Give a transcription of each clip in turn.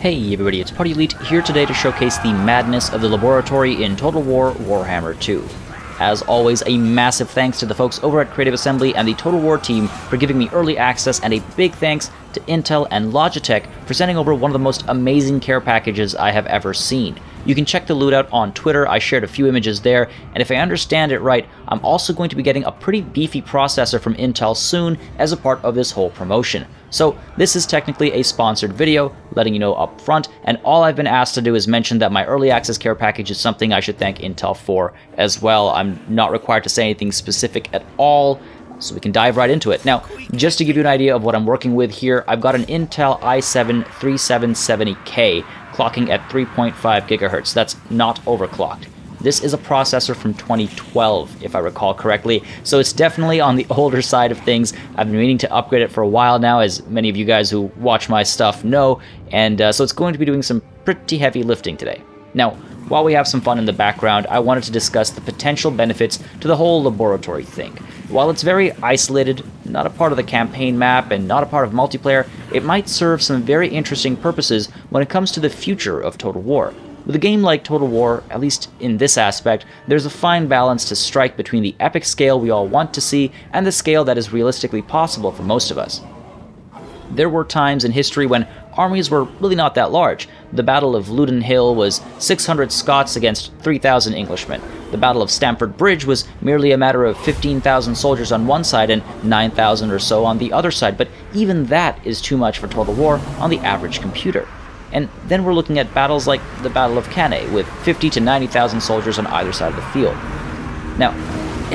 Hey everybody, it's Party Elite here today to showcase the madness of the laboratory in Total War Warhammer 2. As always, a massive thanks to the folks over at Creative Assembly and the Total War team for giving me early access, and a big thanks to Intel and Logitech for sending over one of the most amazing care packages I have ever seen. You can check the loot out on Twitter. I shared a few images there, and if I understand it right, I'm also going to be getting a pretty beefy processor from Intel soon as a part of this whole promotion. So this is technically a sponsored video, letting you know up front, and all I've been asked to do is mention that my early access care package is something I should thank Intel for as well. I'm not required to say anything specific at all, so we can dive right into it. Now, just to give you an idea of what I'm working with here, I've got an Intel i7-3770K clocking at 3.5 gigahertz. That's not overclocked. This is a processor from 2012, if I recall correctly, so it's definitely on the older side of things. I've been meaning to upgrade it for a while now, as many of you guys who watch my stuff know, and so it's going to be doing some pretty heavy lifting today. Now, while we have some fun in the background, I wanted to discuss the potential benefits to the whole laboratory thing. While it's very isolated, not a part of the campaign map, and not a part of multiplayer, it might serve some very interesting purposes when it comes to the future of Total War. With a game like Total War, at least in this aspect, there's a fine balance to strike between the epic scale we all want to see and the scale that is realistically possible for most of us. There were times in history when armies were really not that large. The Battle of Loudon Hill was 600 Scots against 3,000 Englishmen. The Battle of Stamford Bridge was merely a matter of 15,000 soldiers on one side and 9,000 or so on the other side, but even that is too much for Total War on the average computer. And then we're looking at battles like the Battle of Cannae, with 50 to 90,000 soldiers on either side of the field. Now,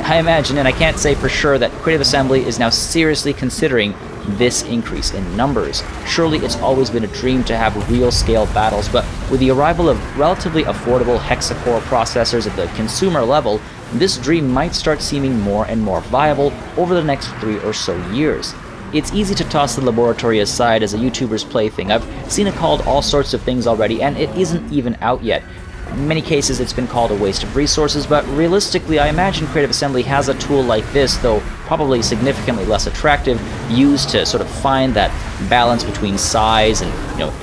I imagine, and I can't say for sure, that Creative Assembly is now seriously considering this increase in numbers. Surely it's always been a dream to have real-scale battles, but with the arrival of relatively affordable hexa-core processors at the consumer level, this dream might start seeming more and more viable over the next 3 or so years. It's easy to toss the laboratory aside as a YouTuber's plaything. I've seen it called all sorts of things already, and it isn't even out yet. In many cases, it's been called a waste of resources, but realistically, I imagine Creative Assembly has a tool like this, though probably significantly less attractive, used to sort of find that balance between size and,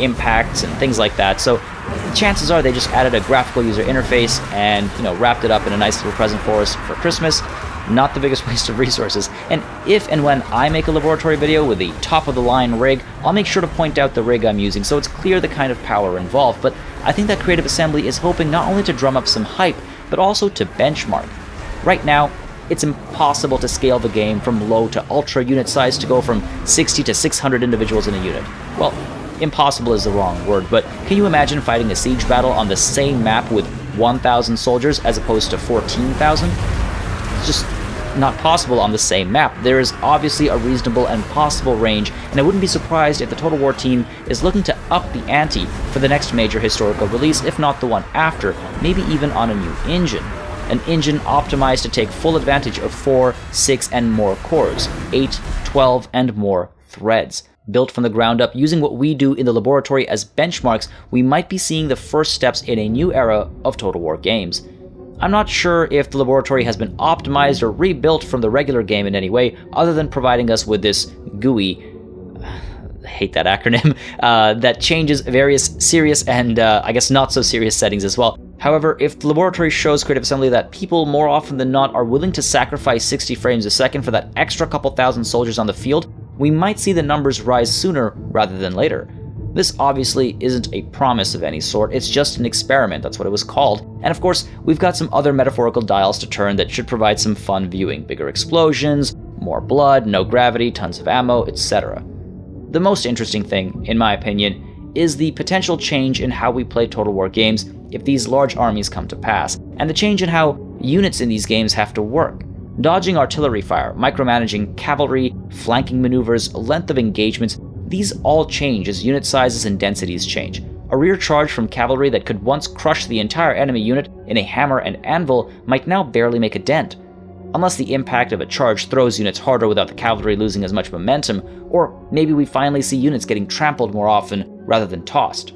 impacts and things like that. So chances are they just added a graphical user interface and, wrapped it up in a nice little present for us for Christmas. Not the biggest waste of resources. And if and when I make a laboratory video with the top-of-the-line rig, I'll make sure to point out the rig I'm using so it's clear the kind of power involved. But I think that Creative Assembly is hoping not only to drum up some hype, but also to benchmark. Right now, it's impossible to scale the game from low to ultra unit size to go from 60 to 600 individuals in a unit. Well, impossible is the wrong word, but can you imagine fighting a siege battle on the same map with 1,000 soldiers as opposed to 14,000? It's just not possible on the same map. There is obviously a reasonable and possible range, and I wouldn't be surprised if the Total War team is looking to up the ante for the next major historical release, if not the one after, maybe even on a new engine. An engine optimized to take full advantage of 4, 6, and more cores, 8, 12, and more threads. Built from the ground up, using what we do in the laboratory as benchmarks, we might be seeing the first steps in a new era of Total War games. I'm not sure if the laboratory has been optimized or rebuilt from the regular game in any way, other than providing us with this GUI, I hate that acronym, that changes various serious and I guess not so serious settings as well. However, if the laboratory shows Creative Assembly that people more often than not are willing to sacrifice 60 frames a second for that extra couple thousand soldiers on the field, we might see the numbers rise sooner rather than later. This obviously isn't a promise of any sort, it's just an experiment, that's what it was called. And of course, we've got some other metaphorical dials to turn that should provide some fun viewing. Bigger explosions, more blood, no gravity, tons of ammo, etc. The most interesting thing, in my opinion, is the potential change in how we play Total War games if these large armies come to pass, and the change in how units in these games have to work. Dodging artillery fire, micromanaging cavalry, flanking maneuvers, length of engagements, these all change as unit sizes and densities change. A rear charge from cavalry that could once crush the entire enemy unit in a hammer and anvil might now barely make a dent. Unless the impact of a charge throws units harder without the cavalry losing as much momentum, or maybe we finally see units getting trampled more often rather than tossed.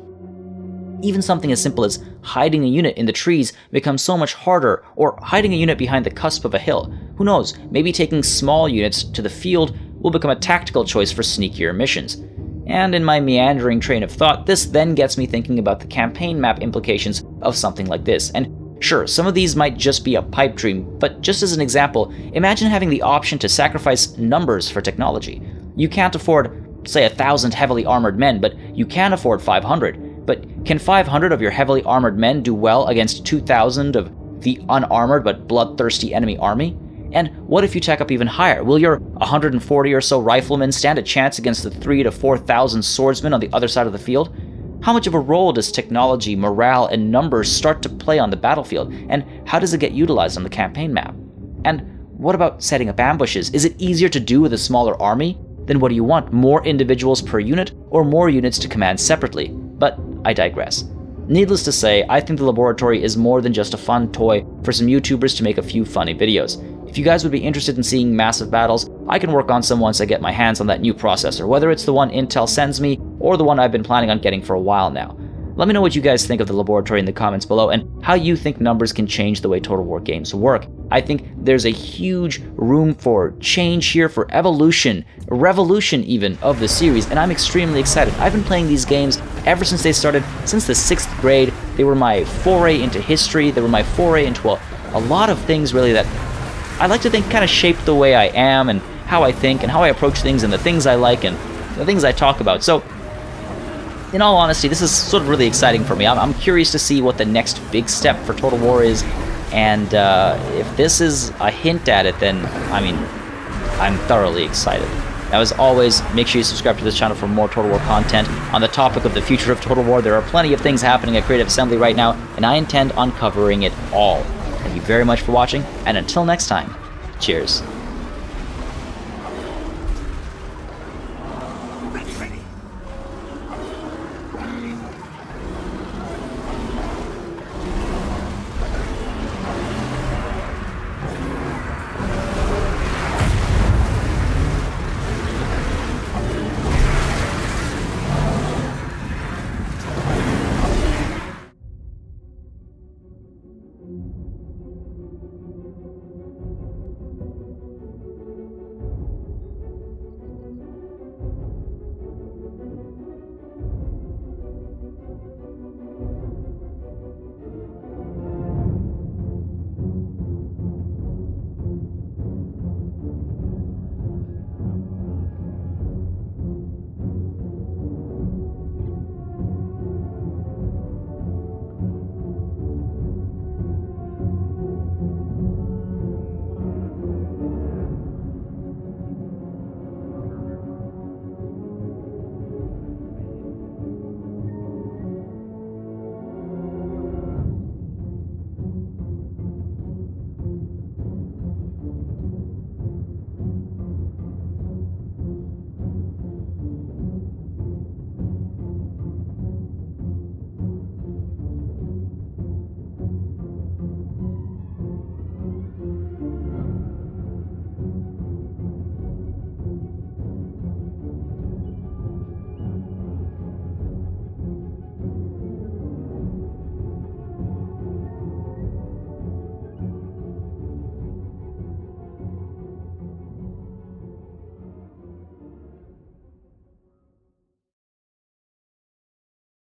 Even something as simple as hiding a unit in the trees becomes so much harder, or hiding a unit behind the cusp of a hill. Who knows, maybe taking small units to the field will become a tactical choice for sneakier missions. And in my meandering train of thought, this then gets me thinking about the campaign map implications of something like this. And sure, some of these might just be a pipe dream, but just as an example, imagine having the option to sacrifice numbers for technology. You can't afford, say, 1,000 heavily armored men, but you can afford 500. But can 500 of your heavily armored men do well against 2,000 of the unarmored but bloodthirsty enemy army? And what if you tack up even higher? Will your 140 or so riflemen stand a chance against the 3,000 to 4,000 swordsmen on the other side of the field? How much of a role does technology, morale, and numbers start to play on the battlefield? And how does it get utilized on the campaign map? And what about setting up ambushes? Is it easier to do with a smaller army? Then what do you want? More individuals per unit, or more units to command separately? But I digress. Needless to say, I think the laboratory is more than just a fun toy for some YouTubers to make a few funny videos. If you guys would be interested in seeing massive battles, I can work on some once I get my hands on that new processor, whether it's the one Intel sends me or the one I've been planning on getting for a while now. Let me know what you guys think of the laboratory in the comments below and how you think numbers can change the way Total War games work. I think there's a huge room for change here, for evolution, revolution even, of the series, and I'm extremely excited. I've been playing these games ever since they started, since the 6th grade. They were my foray into history, they were my foray into a lot of things really that I like to think kind of shaped the way I am and how I think and how I approach things and the things I like and the things I talk about. So, in all honesty, this is sort of really exciting for me. I'm curious to see what the next big step for Total War is, and if this is a hint at it, then, I mean, I'm thoroughly excited. Now, as always, make sure you subscribe to this channel for more Total War content. On the topic of the future of Total War, there are plenty of things happening at Creative Assembly right now, and I intend on covering it all. Thank you very much for watching, and until next time, cheers.